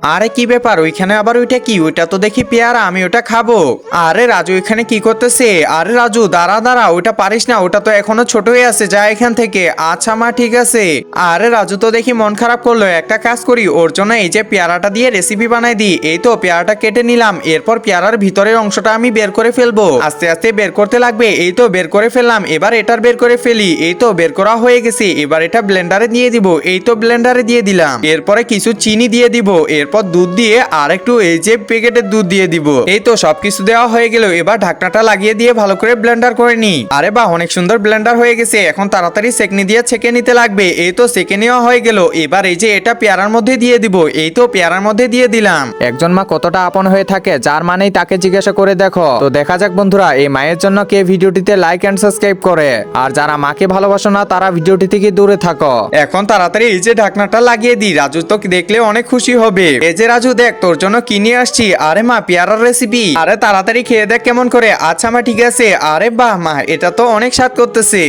আরে কি ব্যাপার, ওইখানে আবার ওইটা কি? ওইটা তো দেখি পেয়ারা, আমি ওটা খাবো। আরে রাজু এখানে কি করতেছে? আরে রাজু দাঁড়া দাঁড়া, ওইটা পারিস না, ওটা তো এখনো ছোট হয়ে আছে, যা এখান থেকে। আচ্ছা মা, ঠিক আছে। আরে রাজু তো দেখি মন খারাপ করলো, একটা কাজ করি, ওর জন্য এই যে পেয়ারাটা দিয়ে রেসিপি বানাই দিই। এই তো পেয়ারাটা কেটে নিলাম, এরপর পেয়ারার ভিতরের অংশটা আমি বের করে ফেলবো। আস্তে আস্তে বের করতে লাগবে। এই তো বের করে ফেললাম, এবার এটার বের করে ফেলি। এই তো বের করা হয়ে গেছে, এবার এটা ব্লেন্ডারে দিয়ে দিব। এই তো ব্লেন্ডারে দিয়ে দিলাম, এরপরে কিছু চিনি দিয়ে দিব, এরপর দুধ দিয়ে আর একটু এই যে প্যাকেটের দুধ দিয়ে দিব। এই তো সবকিছু দেওয়া হয়ে গেল, এবার ঢাকনাটা লাগিয়ে দিয়ে ভালো করে ব্লেন্ডার করে নি। আরে বাহ, অনেক সুন্দর ব্লেন্ডার হয়ে গেছে। এখন তাড়াতাড়ি সেকনি দিয়ে ছেঁকে নিতে লাগবে। এই তো সেকে নেওয়া হয়ে গেল, এবার এই যে এটা পেয়ারার মধ্যে দিয়ে দিব। এই তো পেয়ারার মধ্যে দিয়ে দিলাম। একজন মা কতটা আপন হয়ে থাকে, যার মানেই তাকে জিজ্ঞাসা করে দেখো। তো দেখা যাক বন্ধুরা, এই মায়ের জন্য কে ভিডিওটিতে লাইক এন্ড সাবস্ক্রাইব করে, আর যারা মাকে ভালোবাসো না তারা ভিডিওটি থেকে দূরে থাকো। এখন তাড়াতাড়ি এই যে ঢাকনাটা লাগিয়ে দিই, রাজু তো দেখলে অনেক খুশি হবে। এই যে রাজু দেখ, তোর জন্য কি নিয়ে আসছি। আরে মা, পেয়ারার রেসিপি। আরে তাড়াতাড়ি খেয়ে দেখ কেমন করে। আচ্ছা মা, ঠিক আছে। আরে বাহ মা, এটা তো অনেক স্বাদ করতেছে।